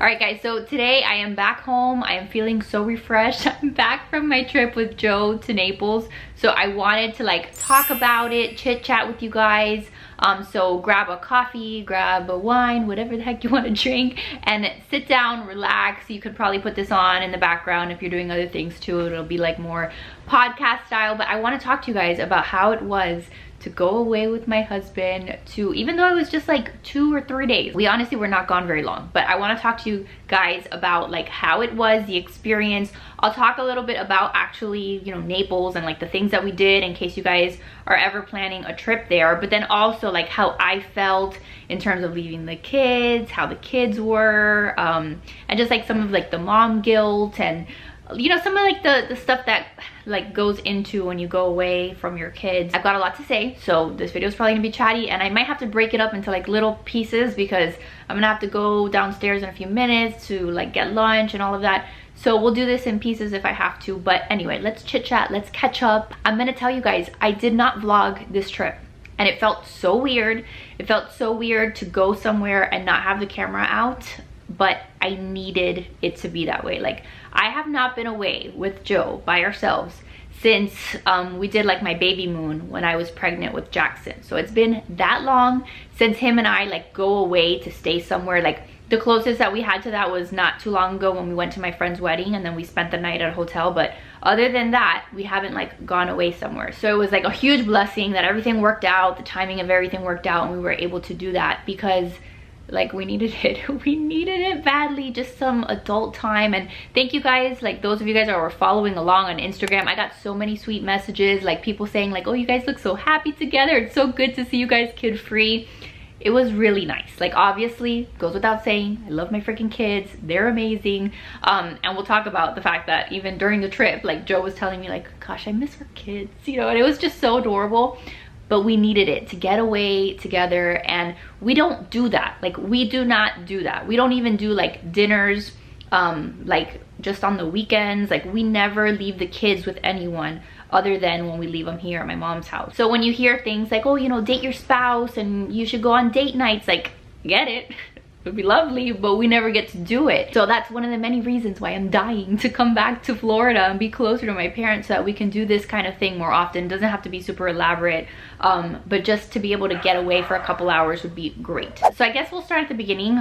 Alright guys, so today I am back home. I am feeling so refreshed. I'm back from my trip with Joe to Naples. So I wanted to like talk about it, chit chat with you guys. So grab a coffee, grab a wine, whatever the heck you want to drink, and sit down, relax. You could probably put this on in the background if you're doing other things too. It'll be like more podcast style, but I want to talk to you guys about how it was to go away with my husband to, even though it was just like 2 or 3 days, we honestly were not gone very long, but I want to talk to you guys about like how it was, the experience. I'll talk a little bit about actually, you know, Naples and like the things that we did in case you guys are ever planning a trip there, but then also like how I felt in terms of leaving the kids, how the kids were, and just like some of like the mom guilt and, you know, some of like the stuff that like goes into when you go away from your kids. I've got a lot to say, so this video is probably gonna be chatty, and I might have to break it up into like little pieces because I'm gonna have to go downstairs in a few minutes to like get lunch and all of that. So we'll do this in pieces if I have to, but anyway, let's chit chat, let's catch up. I'm gonna tell you guys, I did not vlog this trip and it felt so weird. It felt so weird to go somewhere and not have the camera out, but I needed it to be that way. Like, I have not been away with Joe by ourselves since we did like my baby moon when I was pregnant with Jackson. So it's been that long since him and I like go away to stay somewhere. Like the closest that we had to that was not too long ago when we went to my friend's wedding and then we spent the night at a hotel, but other than that we haven't like gone away somewhere. So it was like a huge blessing that everything worked out, the timing of everything worked out, and we were able to do that because like we needed it. We needed it badly, just some adult time. And thank you guys, like those of you guys that were following along on Instagram. I got so many sweet messages, like people saying like, oh, you guys look so happy together, it's so good to see you guys kid free. It was really nice. Like obviously goes without saying, I love my freaking kids, they're amazing. And we'll talk about the fact that even during the trip, like Joe was telling me like, gosh, I miss our kids, you know, and it was just so adorable. But we needed it to get away together, and we don't do that. Like we do not do that. We don't even do like dinners like just on the weekends. Like we never leave the kids with anyone other than when we leave them here at my mom's house. So when you hear things like, oh, you know, date your spouse and you should go on date nights, like get it. It would be lovely, but we never get to do it. So that's one of the many reasons why I'm dying to come back to Florida and be closer to my parents so that we can do this kind of thing more often. It doesn't have to be super elaborate, but just to be able to get away for a couple hours would be great. So I guess we'll start at the beginning.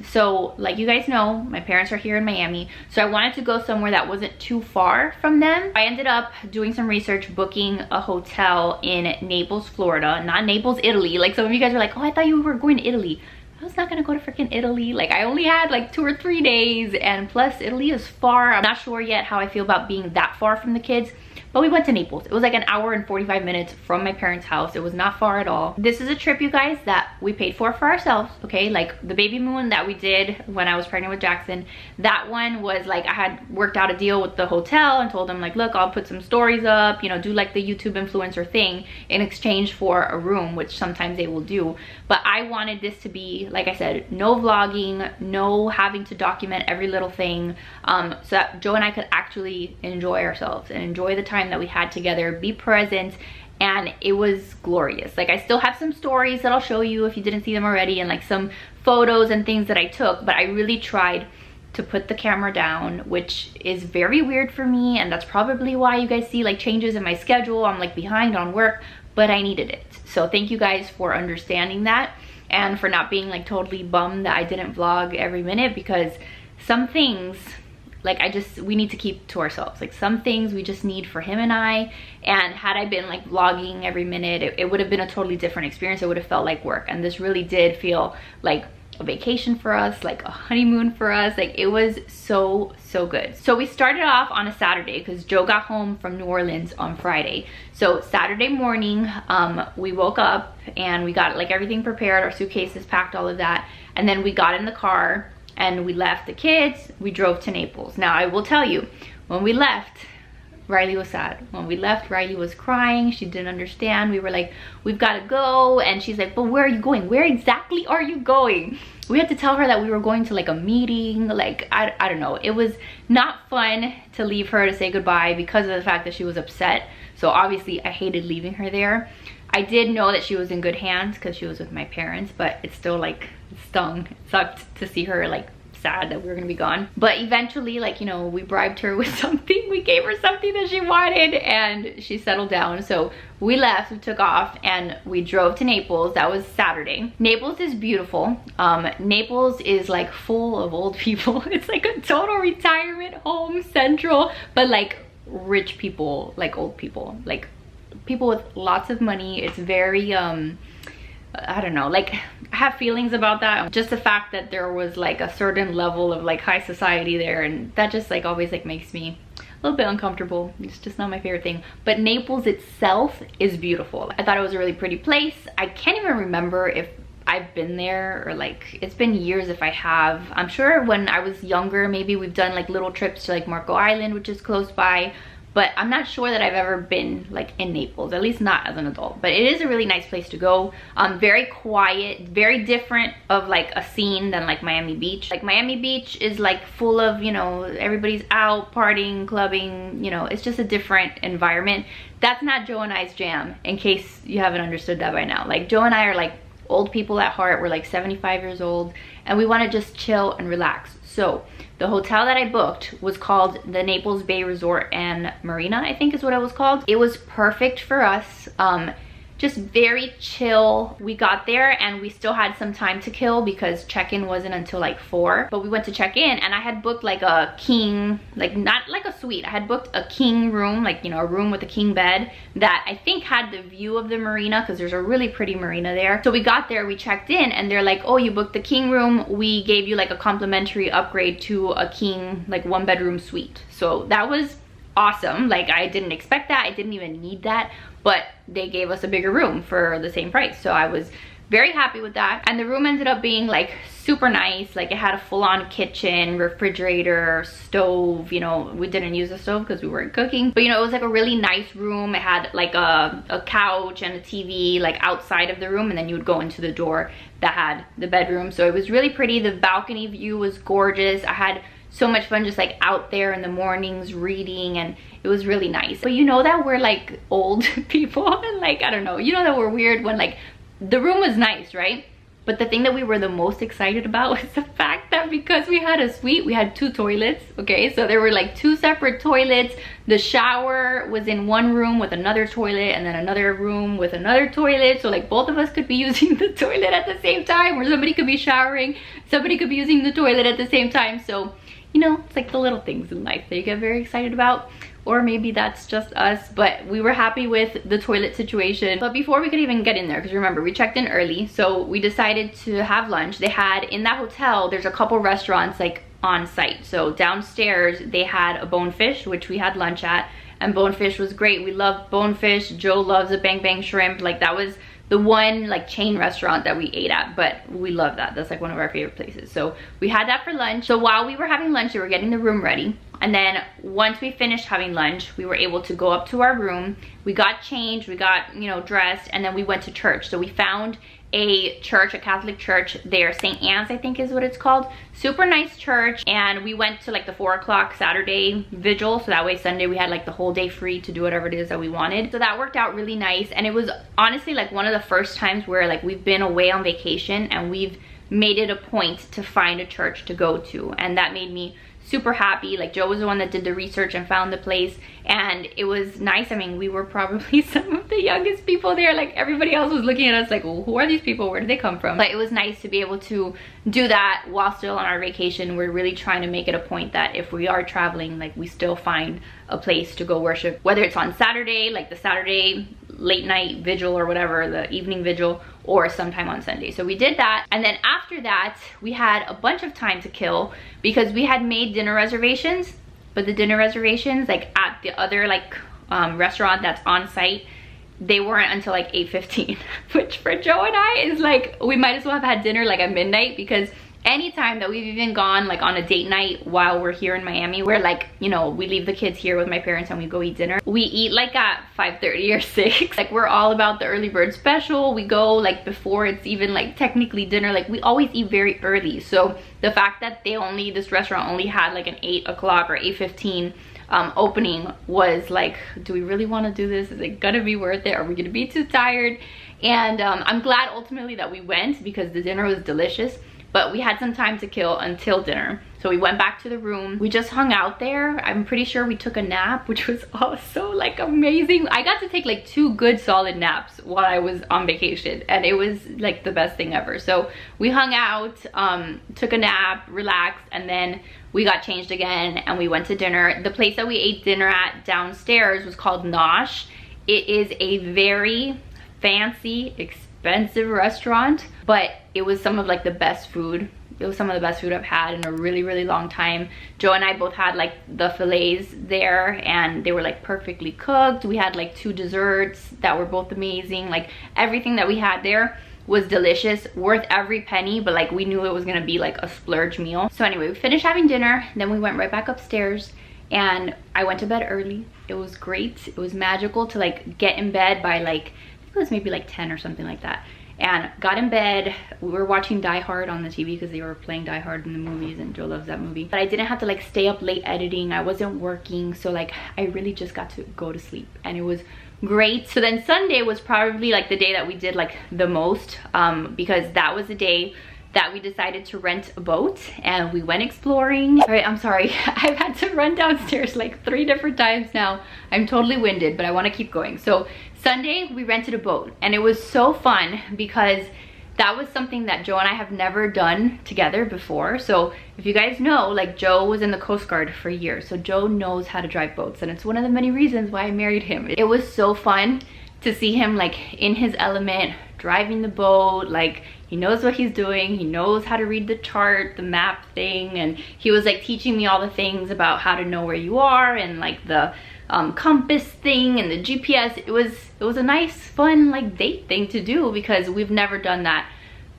So like you guys know, my parents are here in Miami, so I wanted to go somewhere that wasn't too far from them. I ended up doing some research, booking a hotel in Naples, Florida, not Naples, Italy. Like some of you guys are like, oh, I thought you were going to Italy. I was not gonna go to freaking Italy. Like I only had like 2 or 3 days, and plus Italy is far. I'm not sure yet how I feel about being that far from the kids, but we went to Naples. It was like an hour and 45 minutes from my parents' house. It was not far at all. This is a trip, you guys, that we paid for ourselves, okay? Like the baby moon that we did when I was pregnant with Jackson, that one was like, I had worked out a deal with the hotel and told them like, look, I'll put some stories up, you know, do like the YouTube influencer thing in exchange for a room, which sometimes they will do. But I wanted this to be, like I said, no vlogging, no having to document every little thing, so that Joe and I could actually enjoy ourselves and enjoy the time that we had together, be present. And it was glorious. Like I still have some stories that I'll show you if you didn't see them already, and like some photos and things that I took, but I really tried to put the camera down, which is very weird for me, and that's probably why you guys see like changes in my schedule. I'm like behind on work, but I needed it. So thank you guys for understanding that and for not being like totally bummed that I didn't vlog every minute, because some things like we need to keep to ourselves. Like some things we just need for him and I, and had I been like vlogging every minute, it would have been a totally different experience. It would have felt like work, and this really did feel like a vacation for us, like a honeymoon for us. Like it was so good. So we started off on a Saturday because Joe got home from New Orleans on Friday. So Saturday morning, we woke up and we got like everything prepared, our suitcases packed, all of that, and then we got in the car and we left the kids. We drove to Naples. Now I will tell you, when we left, Riley was sad. When we left, Riley was crying. She didn't understand. We were like, we've got to go. And she's like, but where are you going? Where exactly are you going? We had to tell her that we were going to like a meeting. Like, I don't know. It was not fun to leave her to say goodbye because of the fact that she was upset. So obviously I hated leaving her there. I did know that she was in good hands because she was with my parents, but it still like stung. It sucked to see her like sad that we were gonna be gone. But eventually, like, you know, we bribed her with something. We gave her something that she wanted and she settled down. So we left, we took off, and we drove to Naples. That was Saturday. Naples is beautiful. Naples is like full of old people. It's like a total retirement home central, but like rich people, like old people, like people with lots of money. It's very I don't know, like I have feelings about that. Just the fact that there was like a certain level of like high society there, and that just like always like makes me a little bit uncomfortable. It's just not my favorite thing. But Naples itself is beautiful. I thought it was a really pretty place. I can't even remember if I've been there, or like it's been years if I have. I'm sure when I was younger, maybe we've done like little trips to like Marco Island, which is close by, but I'm not sure that I've ever been like in Naples, at least not as an adult. But it is a really nice place to go. Very quiet, very different of like a scene than like Miami Beach. Like Miami Beach is like full of, you know, everybody's out partying, clubbing, you know, it's just a different environment. That's not Joe and I's jam, in case you haven't understood that by now. Like Joe and I are like old people at heart. We're like 75 years old and we want to just chill and relax. So the hotel that I booked was called the Naples Bay Resort and Marina, I think is what it was called. It was perfect for us. Just very chill. We got there and we still had some time to kill because check-in wasn't until like 4. But we went to check in and I had booked like a king, like not like a suite. I had booked a king room, like, you know, a room with a king bed that I think had the view of the marina, because there's a really pretty marina there. So we got there, we checked in, and they're like, oh, you booked the king room. We gave you like a complimentary upgrade to a king, like 1-bedroom suite. So that was awesome. Like I didn't expect that. I didn't even need that, but they gave us a bigger room for the same price. So I was very happy with that. And the room ended up being like super nice. Like it had a full-on kitchen, refrigerator, stove. You know, we didn't use the stove because we weren't cooking, but you know, it was like a really nice room. It had like a couch and a TV like outside of the room, and then you would go into the door that had the bedroom. So it was really pretty. The balcony view was gorgeous. I had so much fun just like out there in the mornings reading, and it was really nice. But you know that we're like old people and like, I don't know, you know that we're weird when like the room was nice, right? But the thing that we were the most excited about was the fact that because we had a suite, we had 2 toilets, okay? So there were like 2 separate toilets. The shower was in one room with another toilet, and then another room with another toilet. So like both of us could be using the toilet at the same time, or somebody could be showering, somebody could be using the toilet at the same time. So, you know, it's like the little things in life that you get very excited about. Or maybe that's just us, but we were happy with the toilet situation. But before we could even get in there, because remember, we checked in early, so we decided to have lunch. They had, in that hotel, there's a couple restaurants like on site. So downstairs, they had a Bonefish, which we had lunch at, and Bonefish was great. We love Bonefish. Joe loves a Bang Bang Shrimp. Like that was the one like chain restaurant that we ate at, but we love that. That's like one of our favorite places. So we had that for lunch. So while we were having lunch, they were getting the room ready. And then once we finished having lunch, we were able to go up to our room. We got changed, we got, you know, dressed, and then we went to church. So we found a church, a Catholic church there, St. Anne's I think is what it's called. Super nice church. And we went to like the 4 o'clock Saturday vigil, so that way Sunday we had like the whole day free to do whatever it is that we wanted. So that worked out really nice. And it was honestly like one of the first times where like we've been away on vacation and we've made it a point to find a church to go to, and that made me super happy. Like Joe was the one that did the research and found the place, and it was nice. I mean, we were probably some of the youngest people there. Like everybody else was looking at us like, well, who are these people, where did they come from? But it was nice to be able to do that while still on our vacation. We're really trying to make it a point that if we are traveling, like we still find a place to go worship, whether it's on Saturday, like the Saturday late night vigil or whatever, the evening vigil, or sometime on Sunday. So we did that, and then after that we had a bunch of time to kill because we had made dinner reservations, but the dinner reservations like at the other like restaurant that's on site, they weren't until like 8:15, which for Joe and I is like, we might as well have had dinner like at midnight, because anytime that we've even gone like on a date night while we're here in Miami, where like, you know, we leave the kids here with my parents and we go eat dinner, we eat like at 5:30 or 6. Like we're all about the early bird special. We go like before it's even like technically dinner. Like we always eat very early. So the fact that this restaurant only had like an 8 o'clock or 8:15 opening was like, do we really want to do this? Is it gonna be worth it? Are we gonna be too tired? And I'm glad ultimately that we went, because the dinner was delicious. but we had some time to kill until dinner. So we went back to the room. We just hung out there. I'm pretty sure we took a nap, which was also like amazing. I got to take like 2 good solid naps while I was on vacation, and it was like the best thing ever. So we hung out, took a nap, relaxed, and then we got changed again and we went to dinner. The place that we ate dinner at downstairs was called Nosh. It is a very fancy, expensive restaurant, but it was some of like the best food. It was some of the best food I've had in a really, really long time. Joe and I both had like the fillets there, and they were like perfectly cooked. We had like 2 desserts that were both amazing. Like everything that we had there was delicious, worth every penny, but like we knew it was gonna be like a splurge meal. So anyway, we finished having dinner, then we went right back upstairs, and I went to bed early. It was great. It was magical to like get in bed by like, I think it was maybe like 10 or something like that. And got in bed. We were watching Die Hard on the TV because they were playing Die Hard in the movies, and Joe loves that movie. But I didn't have to like stay up late editing. I wasn't working, so like I really just got to go to sleep, and it was great. So then Sunday was probably like the day that we did like the most, because that was the day that we decided to rent a boat and we went exploring. All right, I'm sorry. I've had to run downstairs like 3 different times now. I'm totally winded, but I want to keep going. So Sunday we rented a boat, and it was so fun because that was something that Joe and I have never done together before. So if you guys know, like Joe was in the Coast Guard for years, so Joe knows how to drive boats, and it's one of the many reasons why I married him. It was so fun to see him like in his element, driving the boat. Like he knows what he's doing, he knows how to read the chart, the map thing, and he was like teaching me all the things about how to know where you are, and like the compass thing and the GPS. It was a nice fun like date thing to do because we've never done that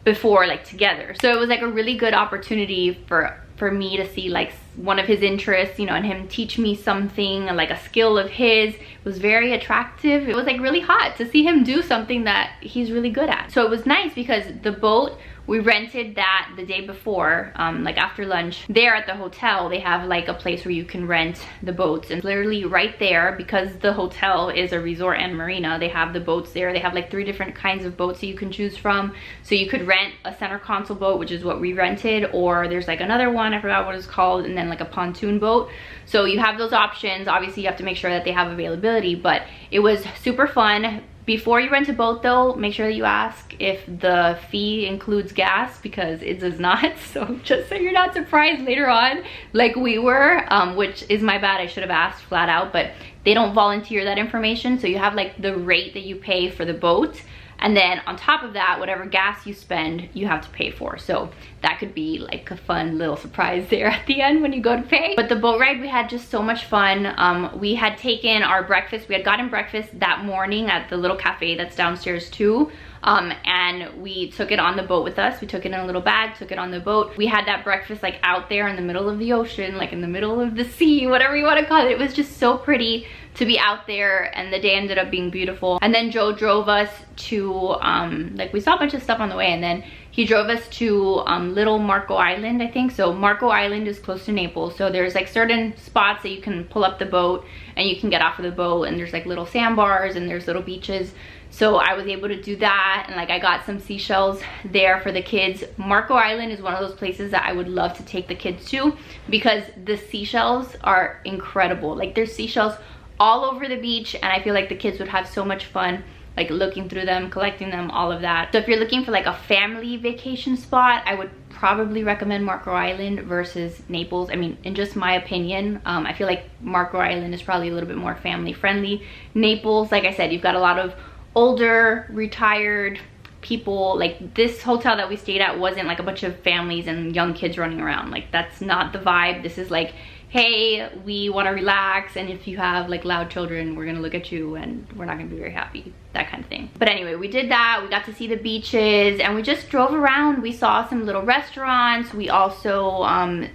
before like together. So it was like a really good opportunity for me to see like one of his interests, you know, and him teach me something, like a skill of his. It was very attractive. It was like really hot to see him do something that he's really good at. So it was nice because the boat, we rented that the day before, like after lunch. There at the hotel, they have like a place where you can rent the boats, and literally right there, because the hotel is a resort and marina, they have the boats there. They have like 3 different kinds of boats that you can choose from. So you could rent a center console boat, which is what we rented, or there's like another one, I forgot what it's called, and then like a pontoon boat. So you have those options. Obviously you have to make sure that they have availability, but it was super fun. Before you rent a boat though, make sure that you ask if the fee includes gas, because it does not. So just so you're not surprised later on like we were, which is my bad. I should have asked flat out, but they don't volunteer that information. So you have like the rate that you pay for the boat, and then on top of that, whatever gas you spend, you have to pay for. So that could be like a fun little surprise there at the end when you go to pay. But the boat ride, we had just so much fun. We had taken our breakfast. We had gotten breakfast that morning at the little cafe that's downstairs too. And we took it on the boat with us. We took it in a little bag, took it on the boat. We had that breakfast like out there in the middle of the ocean, like in the middle of the sea, whatever you want to call it. It was just so pretty to be out there, and the day ended up being beautiful. And then Joe drove us to like, we saw a bunch of stuff on the way, and then he drove us to Little Marco Island, I think. So Marco Island is close to Naples, so there's like certain spots that you can pull up the boat and you can get off of the boat, and there's like little sandbars and there's little beaches. So I was able to do that, and like I got some seashells there for the kids. Marco Island is one of those places that I would love to take the kids to because the seashells are incredible. Like there's seashells all over the beach, and I feel like the kids would have so much fun like looking through them, collecting them, all of that. So if you're looking for like a family vacation spot, I would probably recommend Marco Island versus Naples. I mean, in just my opinion, I feel like Marco Island is probably a little bit more family friendly. Naples, like I said, you've got a lot of older, retired people. Like this hotel that we stayed at wasn't like a bunch of families and young kids running around. Like that's not the vibe. This is like, hey, we want to relax, and if you have like loud children, we're gonna look at you and we're not gonna be very happy, that kind of thing. But anyway, we did that. We got to see the beaches, and we just drove around. We saw some little restaurants. We also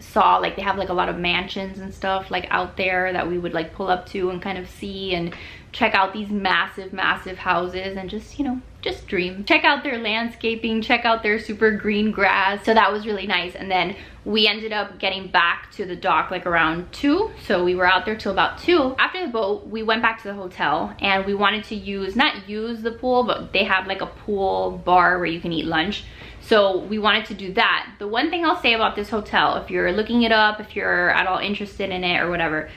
saw like they have like a lot of mansions and stuff like out there that we would like pull up to and kind of see and check out these massive houses and just, you know, just dream. Check out their landscaping, check out their super green grass. So that was really nice. And then we ended up getting back to the dock like around 2. So we were out there till about 2. After the boat, we went back to the hotel and we wanted to use, not use the pool, but they have like a pool bar where you can eat lunch. So we wanted to do that. The one thing I'll say about this hotel, if you're looking it up, if you're at all interested in it or whatever,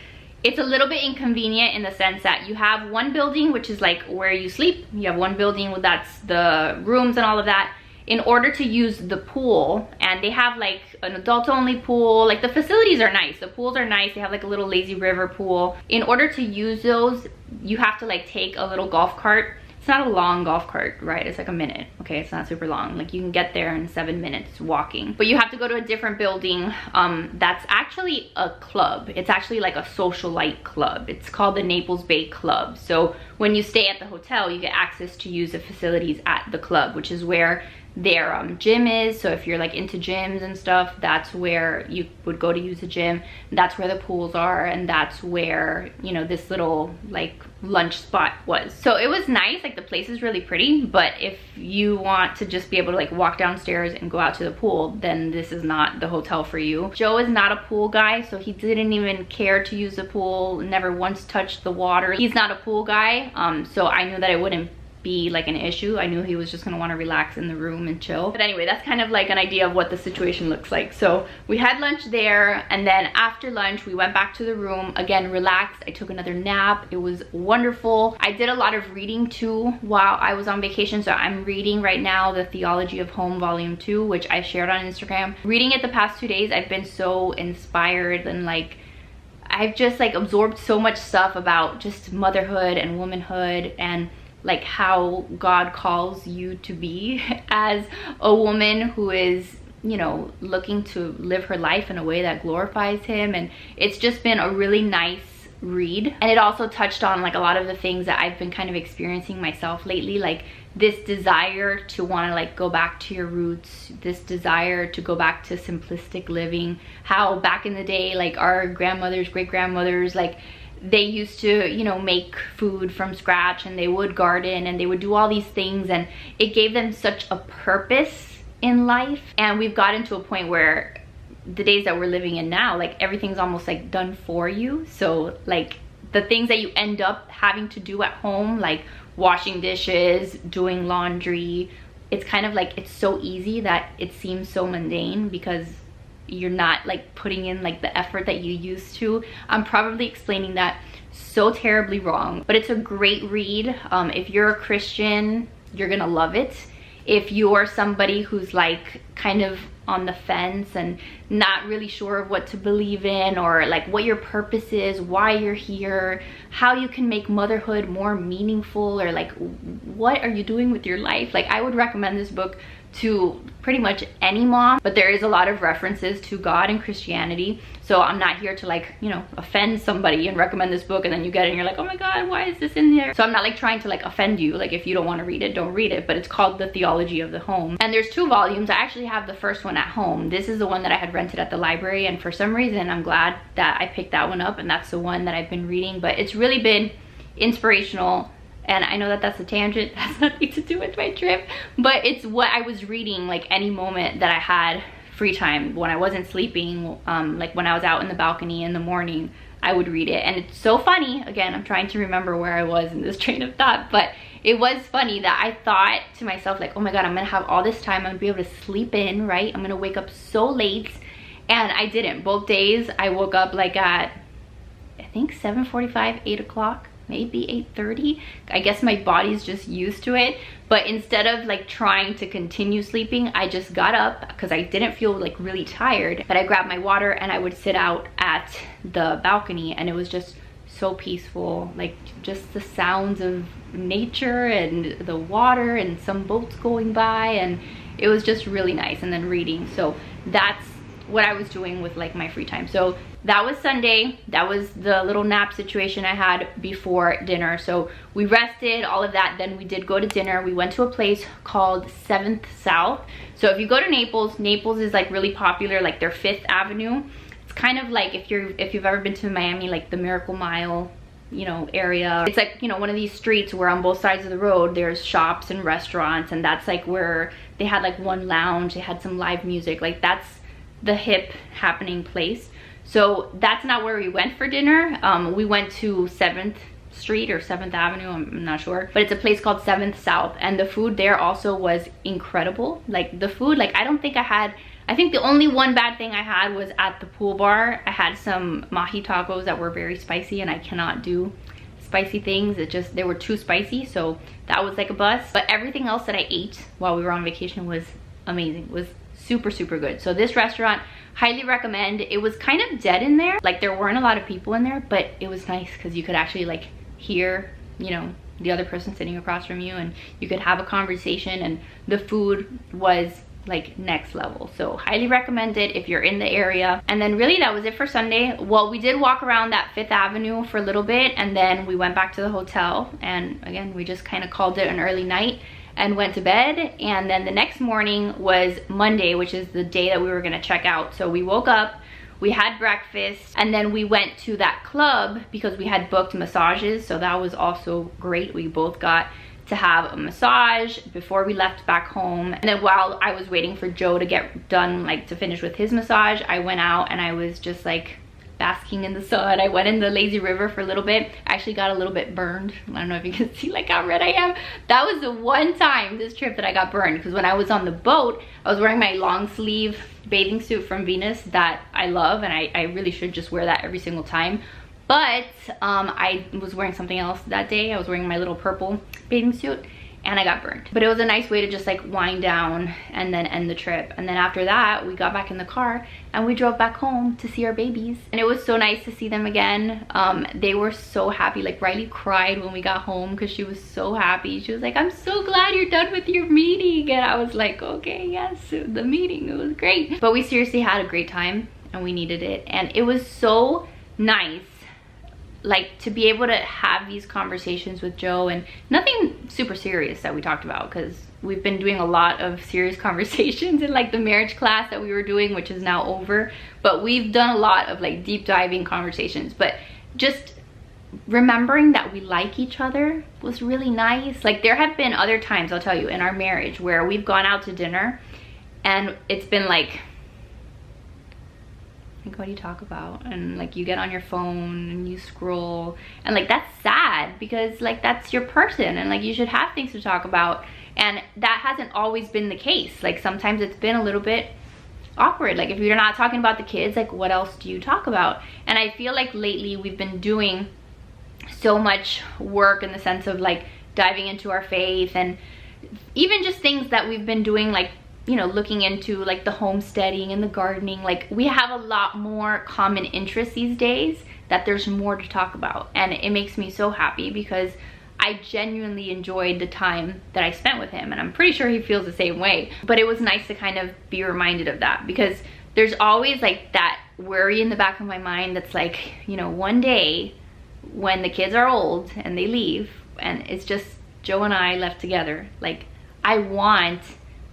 it's a little bit inconvenient in the sense that you have one building, which is like where you sleep. You have one building with that's the rooms and all of that. In order to use the pool, and they have like an adult only pool, like the facilities are nice, the pools are nice, they have like a little lazy river pool. In order to use those, you have to like take a little golf cart. It's not a long golf cart ride, it's like a minute, okay? It's not super long. Like you can get there in 7 minutes walking. But you have to go to a different building that's actually a club. It's actually like a socialite club. It's called the Naples Bay Club. So when you stay at the hotel, you get access to use the facilities at the club, which is where their gym is. So if you're like into gyms and stuff, that's where you would go to use the gym. That's where the pools are, and that's where, you know, this little like lunch spot was. So it was nice, like the place is really pretty, but if you want to just be able to like walk downstairs and go out to the pool, then this is not the hotel for you. Joe is not a pool guy, so he didn't even care to use the pool, never once touched the water. He's not a pool guy, so I knew that it wouldn't be like an issue. I knew he was just gonna want to relax in the room and chill. But anyway, that's kind of like an idea of what the situation looks like. So we had lunch there, and then after lunch we went back to the room, again relaxed. I took another nap. It was wonderful. I did a lot of reading too while I was on vacation. So I'm reading right now the Theology of Home Volume 2, which I shared on Instagram. Reading it the past 2 days, I've been so inspired, and like I've just like absorbed so much stuff about just motherhood and womanhood, and like how God calls you to be as a woman who is, you know, looking to live her life in a way that glorifies him. And it's just been a really nice read. And it also touched on like a lot of the things that I've been kind of experiencing myself lately, like this desire to want to like go back to your roots, this desire to go back to simplistic living. How back in the day, like our grandmothers, great grandmothers, like they used to, you know, make food from scratch, and they would garden, and they would do all these things, and it gave them such a purpose in life. And we've gotten to a point where the days that we're living in now, like everything's almost like done for you. So like the things that you end up having to do at home, like washing dishes, doing laundry, it's kind of like it's so easy that it seems so mundane because you're not like putting in like the effort that you used to. I'm probably explaining that so terribly wrong, but it's a great read. If you're a Christian, you're gonna love it. If you're somebody who's like kind of on the fence and not really sure of what to believe in, or like what your purpose is, why you're here, how you can make motherhood more meaningful, or like what are you doing with your life, like I would recommend this book to pretty much any mom. But there is a lot of references to God and Christianity, so I'm not here to like, you know, offend somebody and recommend this book and then you get it and you're like, oh my god, why is this in there? So I'm not like trying to like offend you. Like if you don't want to read it, don't read it. But it's called The Theology of the Home, and there's 2 volumes. I actually have the first one at home. This is the one that I had rented at the library, and for some reason I'm glad that I picked that one up, and that's the one that I've been reading. But it's really been inspirational. And I know that that's a tangent, that's nothing to do with my trip, but it's what I was reading like any moment that I had free time. When I wasn't sleeping, like when I was out in the balcony in the morning, I would read it. And it's so funny, again, I'm trying to remember where I was in this train of thought, but it was funny that I thought to myself like, oh my god, I'm gonna have all this time, I'm gonna be able to sleep in, right? I'm gonna wake up so late. And I didn't. Both days I woke up like at, I think 7:45, 8 o'clock. Maybe 8:30. I guess my body's just used to it. But instead of like trying to continue sleeping, I just got up because I didn't feel like really tired. But I grabbed my water and I would sit out at the balcony, and it was just so peaceful. Like just the sounds of nature and the water and some boats going by, and it was just really nice. And then reading. So that's what I was doing with like my free time. So that was Sunday. That was the little nap situation I had before dinner. So we rested, all of that. Then we did go to dinner. We went to a place called 7th South. So if you go to Naples, Naples is like really popular, like their 5th Avenue. It's kind of like if you've ever been to Miami, like the Miracle Mile you know, area. It's like, you know, one of these streets where on both sides of the road there's shops and restaurants, and that's like where they had like one lounge, they had some live music, like that's the hip happening place. So that's not where we went for dinner. We went to 7th Street or 7th Avenue, I'm not sure, but it's a place called 7th South, and the food there also was incredible. Like the food, like I think the only one bad thing I had was at the pool bar. I had some mahi tacos that were very spicy, and I cannot do spicy things. They were too spicy, so that was like a bust. But everything else that I ate while we were on vacation was amazing. It was super, super good. So this restaurant, highly recommend. It was kind of dead in there. Like there weren't a lot of people in there, but it was nice because you could actually like hear, you know, the other person sitting across from you, and you could have a conversation, and the food was like next level. So highly recommend it if you're in the area. And then really that was it for Sunday. Well, we did walk around that 5th Avenue for a little bit, and then we went back to the hotel, and again we just kind of called it an early night and went to bed. And then the next morning was Monday, which is the day that we were gonna check out. So we woke up, we had breakfast, and then we went to that club because we had booked massages, so that was also great. We both got to have a massage before we left back home. And then while I was waiting for Joe to get done, like to finish with his massage, I went out and I was just like basking in the sun. I went in the lazy river for a little bit. I actually got a little bit burned. I don't know if you can see like how red I am. That was the one time this trip that I got burned, because when I was on the boat, I was wearing my long sleeve bathing suit from Venus that I love, and I really should just wear that every single time. But I was wearing something else that day. I was wearing my little purple bathing suit, and I got burned. But it was a nice way to just like wind down and then end the trip. And then after that, we got back in the car and we drove back home to see our babies. And it was so nice to see them again. They were so happy. Like Riley cried when we got home because she was so happy. She was like, I'm so glad you're done with your meeting. And I was like, okay, yes, the meeting, it was great. But we seriously had a great time, and we needed it. And it was so nice, like to be able to have these conversations with Joe, and nothing super serious that we talked about, because we've been doing a lot of serious conversations in like the marriage class that we were doing, which is now over. But we've done a lot of like deep diving conversations. But just remembering that we like each other was really nice. Like there have been other times, I'll tell you, in our marriage where we've gone out to dinner and it's been like what do you talk about? And like you get on your phone and you scroll, and like that's sad, because like that's your person, and like you should have things to talk about. And that hasn't always been the case. Like sometimes it's been a little bit awkward. Like if you're not talking about the kids, like what else do you talk about? And I feel like lately we've been doing so much work in the sense of like diving into our faith, and even just things that we've been doing, like, you know, looking into like the homesteading and the gardening. Like we have a lot more common interests these days, that there's more to talk about. And it makes me so happy, because I genuinely enjoyed the time that I spent with him, and I'm pretty sure he feels the same way. But it was nice to kind of be reminded of that, because there's always like that worry in the back of my mind that's like, you know, one day when the kids are old and they leave and it's just Joe and I left together, like I want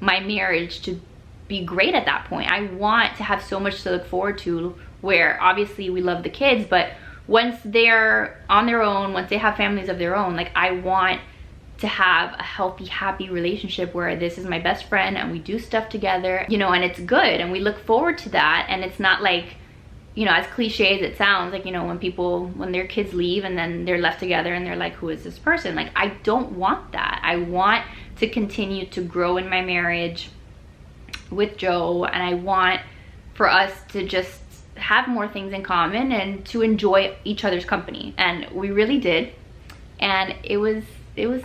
my marriage to be great at that point. I want to have so much to look forward to, where obviously we love the kids, but once they're on their own, once they have families of their own, like I want to have a healthy, happy relationship where this is my best friend and we do stuff together, you know, and it's good and we look forward to that. And it's not like, you know, as cliche as it sounds, like, you know, when their kids leave and then they're left together and they're like, who is this person? Like, I don't want that. I want to continue to grow in my marriage with Joe, and I want for us to just have more things in common and to enjoy each other's company. And we really did, and it was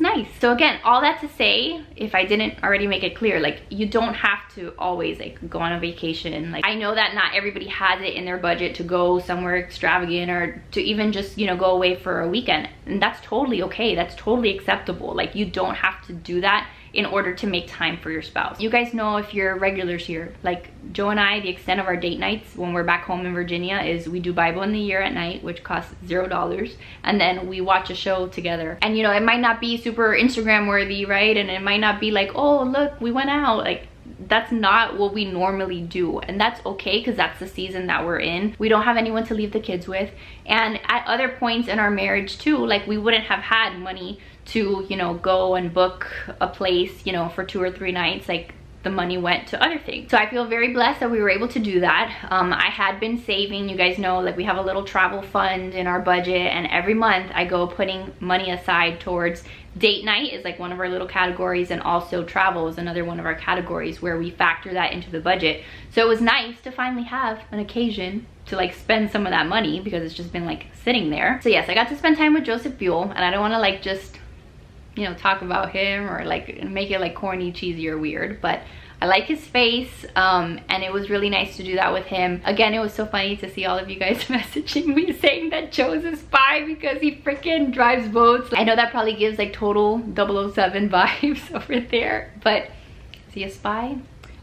nice. So again, all that to say, if I didn't already make it clear, like you don't have to always like go on a vacation. Like I know that not everybody has it in their budget to go somewhere extravagant, or to even just, you know, go away for a weekend, and that's totally okay. That's totally acceptable. Like you don't have to do that in order to make time for your spouse. You guys know, if you're regulars here, like Joe and I, the extent of our date nights when we're back home in Virginia is we do Bible in the Year at night, which costs $0, and then we watch a show together. And you know, it might not be super Instagram worthy, right? And it might not be like, oh look, we went out. Like that's not what we normally do, and that's okay because that's the season that we're in. We don't have anyone to leave the kids with, and at other points in our marriage too, like we wouldn't have had money to, you know, go and book a place, you know, for 2 or 3 nights. Like the money went to other things. So I feel very blessed that we were able to do that. I had been saving, you guys know, like we have a little travel fund in our budget, and every month I go putting money aside towards date night is like one of our little categories, and also travel is another one of our categories where we factor that into the budget. So it was nice to finally have an occasion to like spend some of that money because it's just been like sitting there. So yes, I got to spend time with Joseph Buell, and I don't want to like just, you know, talk about him or like make it like corny, cheesy, or weird, but I like his face, and it was really nice to do that with him. Again, it was so funny to see all of you guys messaging me saying that Joe's a spy because he freaking drives boats. I know that probably gives like total 007 vibes over there, but is he a spy?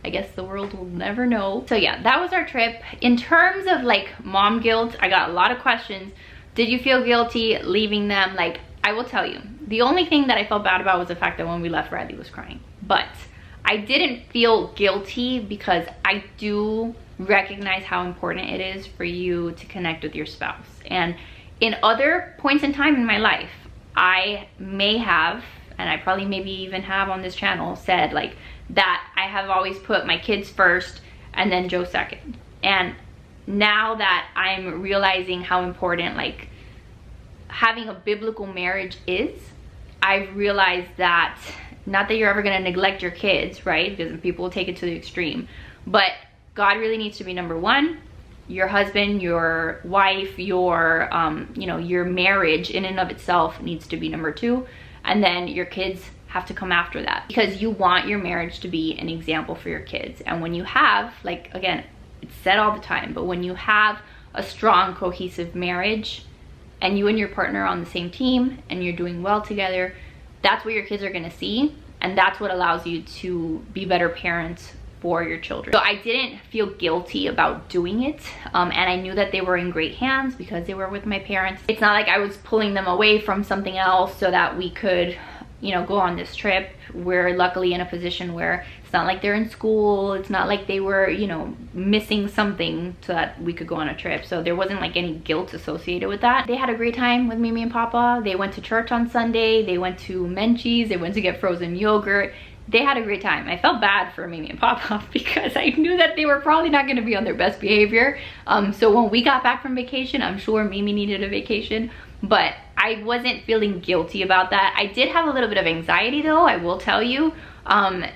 I guess the world will never know. So yeah, that was our trip. In terms of like mom guilt, I got a lot of questions. Did you feel guilty leaving them? Like, I will tell you, the only thing that I felt bad about was the fact that when we left, Riley was crying. But I didn't feel guilty because I do recognize how important it is for you to connect with your spouse. And in other points in time in my life, I may have, and I probably maybe even have on this channel, said like that I have always put my kids first and then Joe second. And now that I'm realizing how important like having a biblical marriage is, I've realized that, not that you're ever going to neglect your kids, right? Because people will take it to the extreme, but God really needs to be number one. Your husband, your wife, your you know, your marriage in and of itself needs to be number 2, and then your kids have to come after that, because you want your marriage to be an example for your kids. And when you have, like, again, it's said all the time, but when you have a strong, cohesive marriage and you and your partner are on the same team and you're doing well together, that's what your kids are gonna see, and that's what allows you to be better parents for your children. So I didn't feel guilty about doing it, and I knew that they were in great hands because they were with my parents. It's not like I was pulling them away from something else so that we could, you know, go on this trip. We're luckily in a position where it's not like they're in school, it's not like they were, you know, missing something so that we could go on a trip. So there wasn't like any guilt associated with that. They had a great time with Mimi and Papa. They went to church on Sunday, they went to Menchie's, they went to get frozen yogurt. They had a great time. I felt bad for Mimi and Papa because I knew that they were probably not going to be on their best behavior. So when we got back from vacation, I'm sure Mimi needed a vacation, but I wasn't feeling guilty about that. I did have a little bit of anxiety though, I will tell you.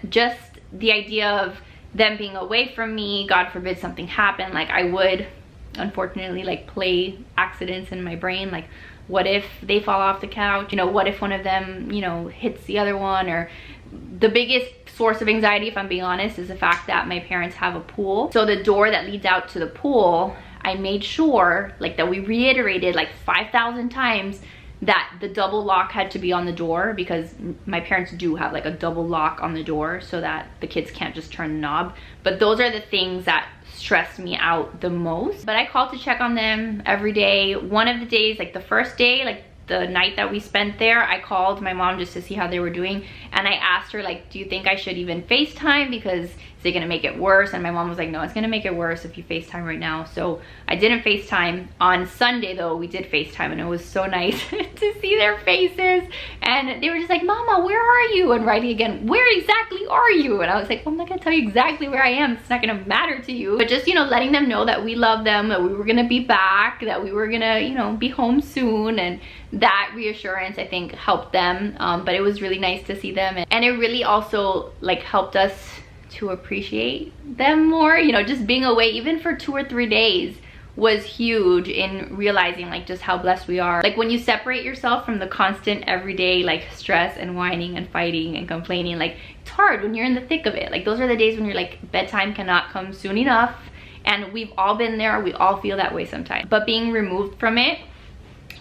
Just the idea of them being away from me, God forbid something happened, like I would unfortunately like play accidents in my brain, like what if they fall off the couch, you know, what if one of them, you know, hits the other one. Or the biggest source of anxiety, if I'm being honest, is the fact that my parents have a pool. So the door that leads out to the pool, I made sure like that we reiterated like 5,000 times that the double lock had to be on the door, because my parents do have like a double lock on the door so that the kids can't just turn the knob. But those are the things that stressed me out the most. But I called to check on them every day. One of the days, like the first day, like the night that we spent there, I called my mom just to see how they were doing, and I asked her like, do you think I should even FaceTime, because is it gonna make it worse? And my mom was like, no, it's gonna make it worse if you FaceTime right now. So I didn't FaceTime. On Sunday though, we did FaceTime, and it was so nice to see their faces, and they were just like, Mama, where are you? And Riley again, where exactly are you? And I was like, well, I'm not gonna tell you exactly where I am, it's not gonna matter to you, but just, you know, letting them know that we love them, that we were gonna be back, that we were gonna, you know, be home soon. And that reassurance, I think, helped them. But it was really nice to see them, and it really also like helped us to appreciate them more. You know, just being away even for 2 or 3 days was huge in realizing like just how blessed we are. Like when you separate yourself from the constant everyday like stress and whining and fighting and complaining, like it's hard when you're in the thick of it. Like those are the days when you're like, bedtime cannot come soon enough, and we've all been there, we all feel that way sometimes. But being removed from it,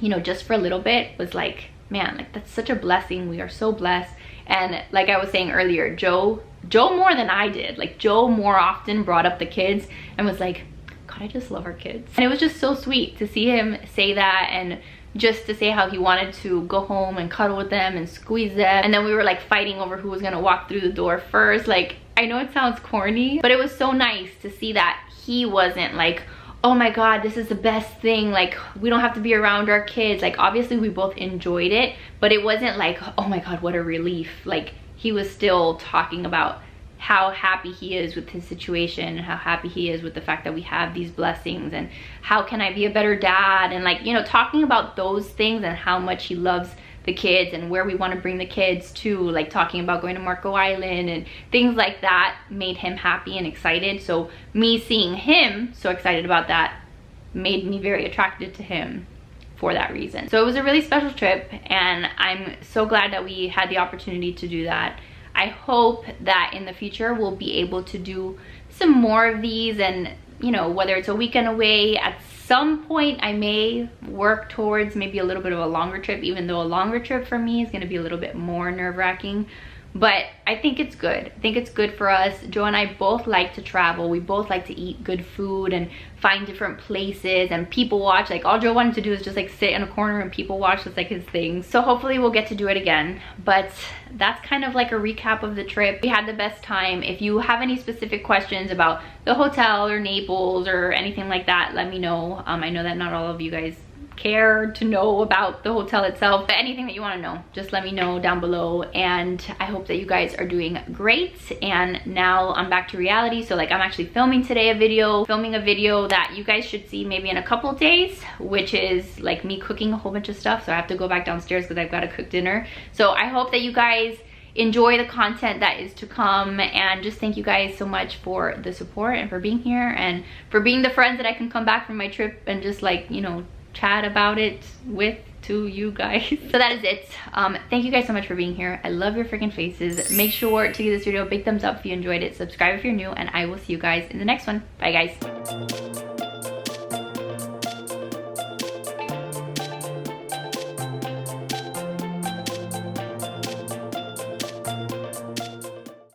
you know, just for a little bit was like, man, like that's such a blessing. We are so blessed. And like I was saying earlier, Joe more than I did, like Joe more often brought up the kids and was like, God, I just love our kids. And it was just so sweet to see him say that, and just to say how he wanted to go home and cuddle with them and squeeze them. And then we were like fighting over who was gonna walk through the door first. Like I know it sounds corny, but it was so nice to see that he wasn't like, oh my god, this is the best thing, like we don't have to be around our kids. Like obviously we both enjoyed it, but it wasn't like, oh my god, what a relief. Like he was still talking about how happy he is with his situation and how happy he is with the fact that we have these blessings, and how can I be a better dad, and like, you know, talking about those things and how much he loves the kids and where we want to bring the kids to, like talking about going to Marco Island and things like that made him happy and excited. So me seeing him so excited about that made me very attracted to him for that reason. So it was a really special trip, and I'm so glad that we had the opportunity to do that. I hope that in the future we'll be able to do some more of these, and you know, whether it's a weekend away, at some point I may work towards maybe a little bit of a longer trip, even though a longer trip for me is going to be a little bit more nerve-wracking. But I think it's good. I think it's good for us. Joe and I both like to travel. We both like to eat good food and find different places and people watch. Like all Joe wanted to do is just like sit in a corner and people watch. That's like his thing. So hopefully we'll get to do it again. But that's kind of like a recap of the trip. We had the best time. If you have any specific questions about the hotel or Naples or anything like that, let me know. I know that not all of you guys care to know about the hotel itself, but anything that you want to know, just let me know down below. And I hope that you guys are doing great. And now I'm back to reality. So like I'm actually filming today a video that you guys should see maybe in a couple days, which is like me cooking a whole bunch of stuff. So I have to go back downstairs because I've got to cook dinner. So I hope that you guys enjoy the content that is to come, and just thank you guys so much for the support and for being here and for being the friends that I can come back from my trip and just like, you know, chat about it with to you guys. So that is it. Thank you guys so much for being here. I love your freaking faces. Make sure to give this video a big thumbs up if you enjoyed it, subscribe if you're new, and I will see you guys in the next one. Bye guys.